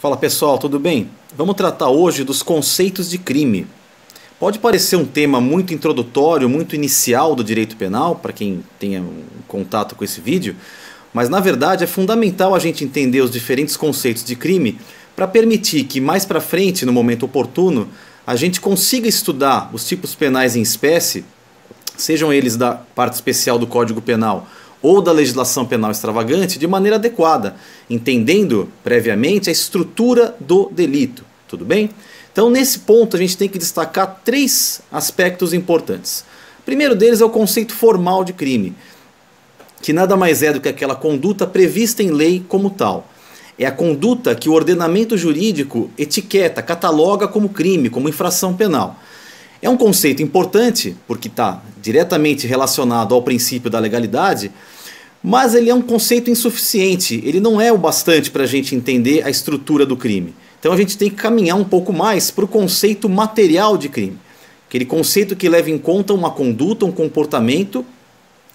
Fala pessoal, tudo bem? Vamos tratar hoje dos conceitos de crime. Pode parecer um tema muito introdutório, muito inicial do direito penal, para quem tenha um contato com esse vídeo, mas na verdade é fundamental a gente entender os diferentes conceitos de crime para permitir que mais para frente, no momento oportuno, a gente consiga estudar os tipos penais em espécie, sejam eles da parte especial do Código Penal ou da legislação penal extravagante, de maneira adequada, entendendo previamente a estrutura do delito. Tudo bem? Então, nesse ponto, a gente tem que destacar três aspectos importantes. O primeiro deles é o conceito formal de crime, que nada mais é do que aquela conduta prevista em lei como tal. É a conduta que o ordenamento jurídico etiqueta, cataloga como crime, como infração penal. É um conceito importante, porque está diretamente relacionado ao princípio da legalidade, mas ele é um conceito insuficiente, ele não é o bastante para a gente entender a estrutura do crime. Então a gente tem que caminhar um pouco mais para o conceito material de crime, aquele conceito que leva em conta uma conduta, um comportamento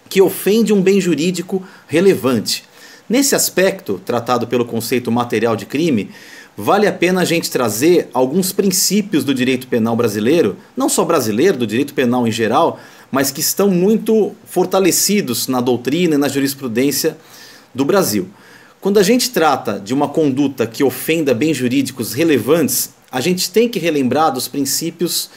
que ofende um bem jurídico relevante. Nesse aspecto, tratado pelo conceito material de crime, vale a pena a gente trazer alguns princípios do direito penal brasileiro, não só brasileiro, do direito penal em geral, mas que estão muito fortalecidos na doutrina e na jurisprudência do Brasil. Quando a gente trata de uma conduta que ofenda bens jurídicos relevantes, a gente tem que relembrar dos princípios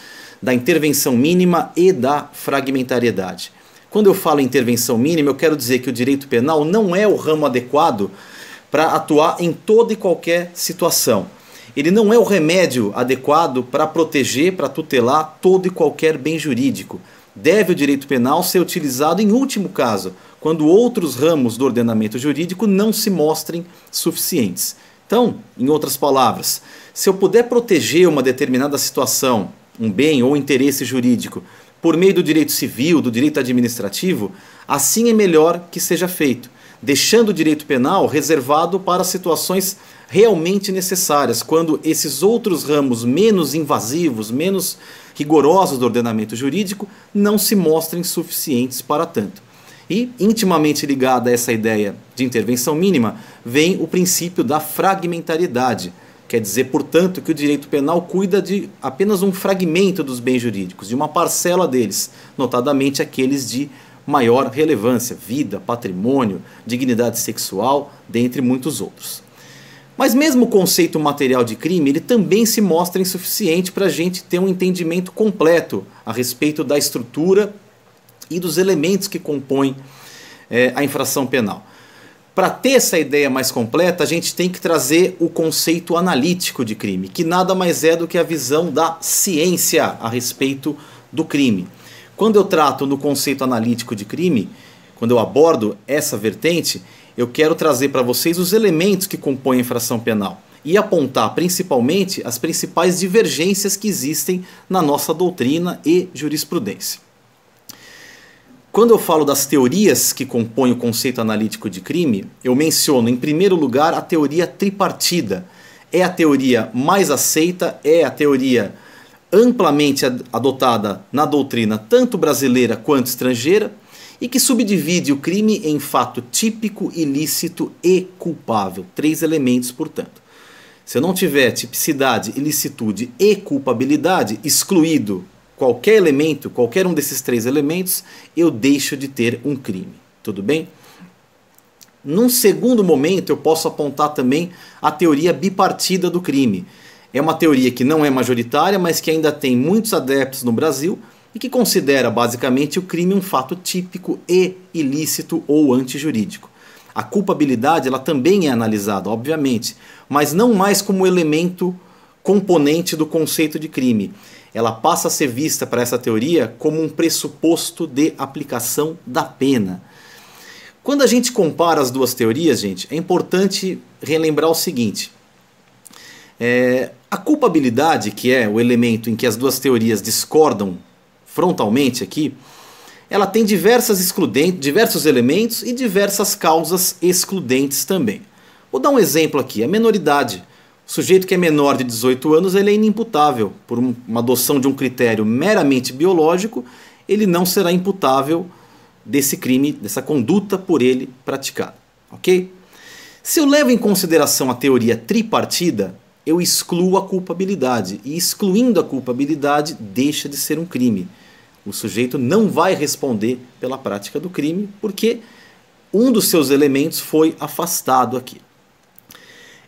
da intervenção mínima e da fragmentariedade. Quando eu falo em intervenção mínima, eu quero dizer que o direito penal não é o ramo adequado para atuar em toda e qualquer situação. Ele não é o remédio adequado para proteger, para tutelar todo e qualquer bem jurídico. Deve o direito penal ser utilizado em último caso, quando outros ramos do ordenamento jurídico não se mostrem suficientes. Então, em outras palavras, se eu puder proteger uma determinada situação, um bem ou interesse jurídico, por meio do direito civil, do direito administrativo, assim é melhor que seja feito, deixando o direito penal reservado para situações realmente necessárias, quando esses outros ramos menos invasivos, menos rigorosos do ordenamento jurídico não se mostrem suficientes para tanto. E, intimamente ligada a essa ideia de intervenção mínima, vem o princípio da fragmentariedade. Quer dizer, portanto, que o direito penal cuida de apenas um fragmento dos bens jurídicos, de uma parcela deles, notadamente aqueles de maior relevância, vida, patrimônio, dignidade sexual, dentre muitos outros. Mas mesmo o conceito material de crime, ele também se mostra insuficiente para a gente ter um entendimento completo a respeito da estrutura e dos elementos que compõem a infração penal. Para ter essa ideia mais completa, a gente tem que trazer o conceito analítico de crime, que nada mais é do que a visão da ciência a respeito do crime. Quando eu trato no conceito analítico de crime, quando eu abordo essa vertente, eu quero trazer para vocês os elementos que compõem a infração penal e apontar principalmente as principais divergências que existem na nossa doutrina e jurisprudência. Quando eu falo das teorias que compõem o conceito analítico de crime, eu menciono em primeiro lugar a teoria tripartida. É a teoria mais aceita, é a teoria amplamente adotada na doutrina tanto brasileira quanto estrangeira e que subdivide o crime em fato típico, ilícito e culpável. Três elementos, portanto. Se eu não tiver tipicidade, ilicitude e culpabilidade, excluído qualquer elemento, qualquer um desses três elementos, eu deixo de ter um crime. Tudo bem? Num segundo momento, eu posso apontar também a teoria bipartida do crime. É uma teoria que não é majoritária, mas que ainda tem muitos adeptos no Brasil e que considera basicamente o crime um fato típico e ilícito ou antijurídico. A culpabilidade ela também é analisada, obviamente, mas não mais como elemento componente do conceito de crime. Ela passa a ser vista para essa teoria como um pressuposto de aplicação da pena. Quando a gente compara as duas teorias, gente, é importante relembrar o seguinte. A culpabilidade, que é o elemento em que as duas teorias discordam frontalmente aqui, ela tem diversos elementos e diversas causas excludentes também. Vou dar um exemplo aqui, a menoridade. O sujeito que é menor de 18 anos ele é inimputável. Por uma adoção de um critério meramente biológico, ele não será imputável desse crime, dessa conduta por ele praticada. Ok? Se eu levo em consideração a teoria tripartida, eu excluo a culpabilidade. E excluindo a culpabilidade, deixa de ser um crime. O sujeito não vai responder pela prática do crime, porque um dos seus elementos foi afastado aqui.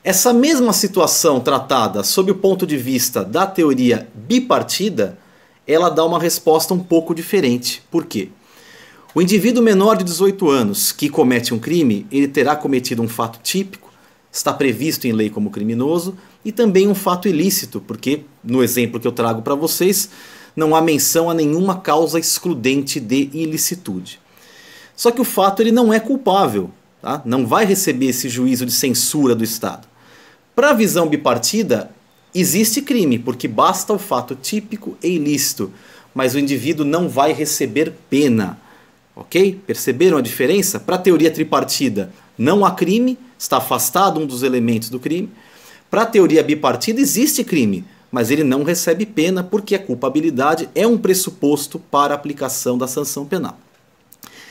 Essa mesma situação tratada sob o ponto de vista da teoria bipartida, ela dá uma resposta um pouco diferente. Por quê? O indivíduo menor de 18 anos que comete um crime, ele terá cometido um fato típico, está previsto em lei como criminoso, e também um fato ilícito, porque no exemplo que eu trago para vocês, não há menção a nenhuma causa excludente de ilicitude. Só que o fato ele não é culpável, tá? Não vai receber esse juízo de censura do Estado. Para a visão bipartida, existe crime, porque basta o fato típico e ilícito, mas o indivíduo não vai receber pena. Ok? Perceberam a diferença? Para a teoria tripartida, não há crime, está afastado um dos elementos do crime. Para a teoria bipartida, existe crime, mas ele não recebe pena porque a culpabilidade é um pressuposto para a aplicação da sanção penal.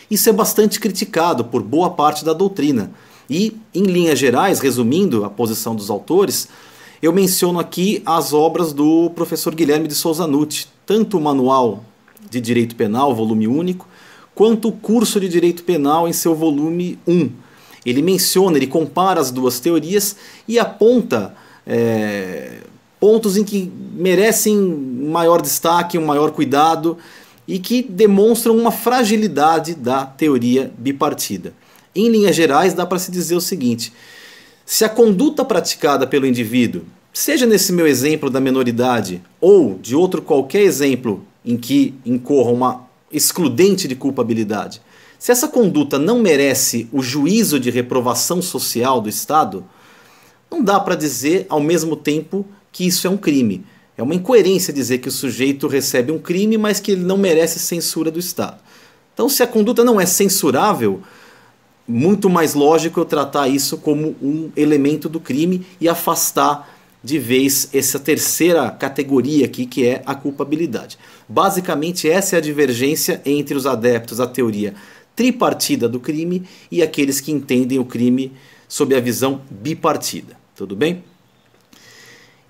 Isso é bastante criticado por boa parte da doutrina. E, em linhas gerais, resumindo a posição dos autores, eu menciono aqui as obras do professor Guilherme de Souza Nutti, tanto o Manual de Direito Penal, volume único, quanto o Curso de Direito Penal em seu volume 1. Ele menciona, ele compara as duas teorias e aponta pontos em que merecem maior destaque, um maior cuidado e que demonstram uma fragilidade da teoria bipartida. Em linhas gerais, dá para se dizer o seguinte: se a conduta praticada pelo indivíduo, seja nesse meu exemplo da menoridade ou de outro qualquer exemplo em que incorra uma excludente de culpabilidade, se essa conduta não merece o juízo de reprovação social do Estado, não dá para dizer ao mesmo tempo que isso é um crime. É uma incoerência dizer que o sujeito recebe um crime, mas que ele não merece censura do Estado. Então, se a conduta não é censurável, muito mais lógico eu tratar isso como um elemento do crime e afastar de vez essa terceira categoria aqui, que é a culpabilidade. Basicamente, essa é a divergência entre os adeptos à teoria tripartida do crime e aqueles que entendem o crime sob a visão bipartida. Tudo bem?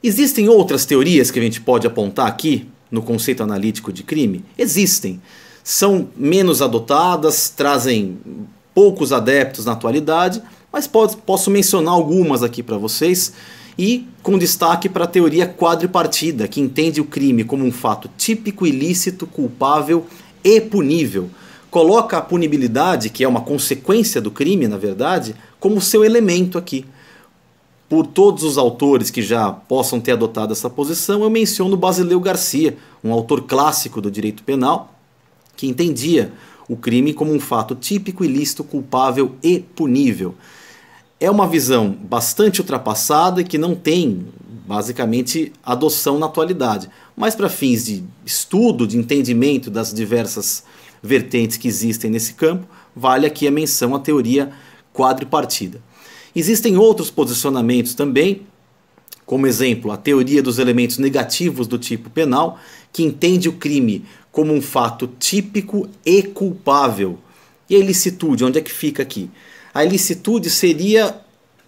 Existem outras teorias que a gente pode apontar aqui no conceito analítico de crime? Existem. São menos adotadas, trazem poucos adeptos na atualidade, mas posso mencionar algumas aqui para vocês, e com destaque para a teoria quadripartida, que entende o crime como um fato típico, ilícito, culpável e punível. Coloca a punibilidade, que é uma consequência do crime, na verdade, como seu elemento aqui. Por todos os autores que já possam ter adotado essa posição, eu menciono Basileu Garcia, um autor clássico do direito penal, que entendia o crime como um fato típico, ilícito, culpável e punível. É uma visão bastante ultrapassada e que não tem, basicamente, adoção na atualidade. Mas para fins de estudo, de entendimento das diversas vertentes que existem nesse campo, vale aqui a menção à teoria quadripartida. Existem outros posicionamentos também, como exemplo, a teoria dos elementos negativos do tipo penal, que entende o crime como um fato típico e culpável. E a ilicitude, onde é que fica aqui? A ilicitude seria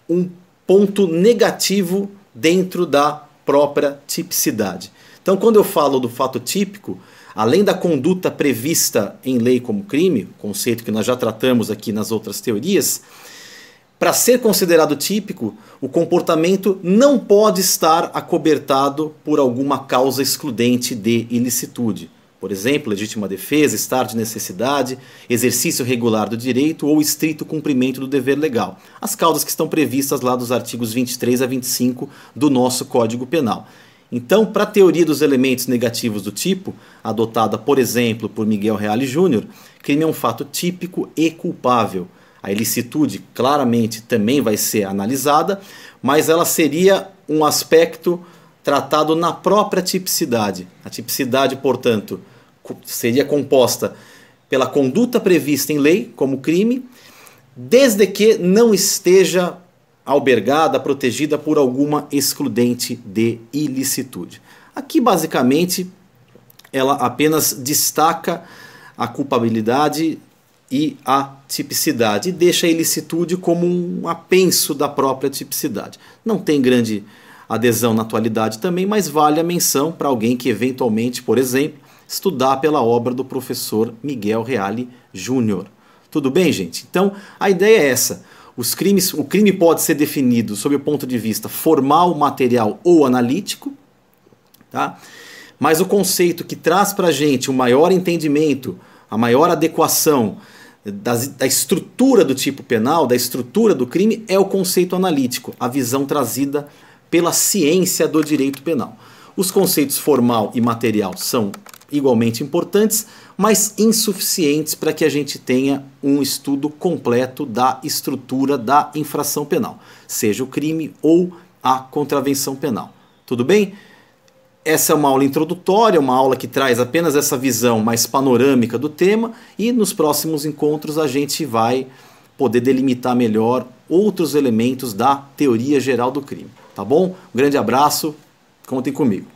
um ponto negativo dentro da própria tipicidade. Então, quando eu falo do fato típico, além da conduta prevista em lei como crime, conceito que nós já tratamos aqui nas outras teorias, para ser considerado típico, o comportamento não pode estar acobertado por alguma causa excludente de ilicitude. Por exemplo, legítima defesa, estado de necessidade, exercício regular do direito ou estrito cumprimento do dever legal. As causas que estão previstas lá dos artigos 23 a 25 do nosso Código Penal. Então, para a teoria dos elementos negativos do tipo, adotada, por exemplo, por Miguel Reale Júnior, crime é um fato típico e culpável. A ilicitude claramente também vai ser analisada, mas ela seria um aspecto tratado na própria tipicidade. A tipicidade, portanto, seria composta pela conduta prevista em lei como crime, desde que não esteja albergada, protegida por alguma excludente de ilicitude. Aqui, basicamente, ela apenas destaca a culpabilidade e a tipicidade, e deixa a ilicitude como um apenso da própria tipicidade. Não tem grande adesão na atualidade também, mas vale a menção para alguém que eventualmente, por exemplo, estudar pela obra do professor Miguel Reale Júnior. Tudo bem, gente? Então, a ideia é essa. O crime pode ser definido sob o ponto de vista formal, material ou analítico, tá? Mas o conceito que traz para a gente o maior entendimento, a maior adequação da estrutura do tipo penal, da estrutura do crime, é o conceito analítico, a visão trazida pela ciência do direito penal. Os conceitos formal e material são igualmente importantes, mas insuficientes para que a gente tenha um estudo completo da estrutura da infração penal, seja o crime ou a contravenção penal. Tudo bem? Essa é uma aula introdutória, uma aula que traz apenas essa visão mais panorâmica do tema, e nos próximos encontros a gente vai poder delimitar melhor outros elementos da teoria geral do crime. Tá bom? Um grande abraço, contem comigo.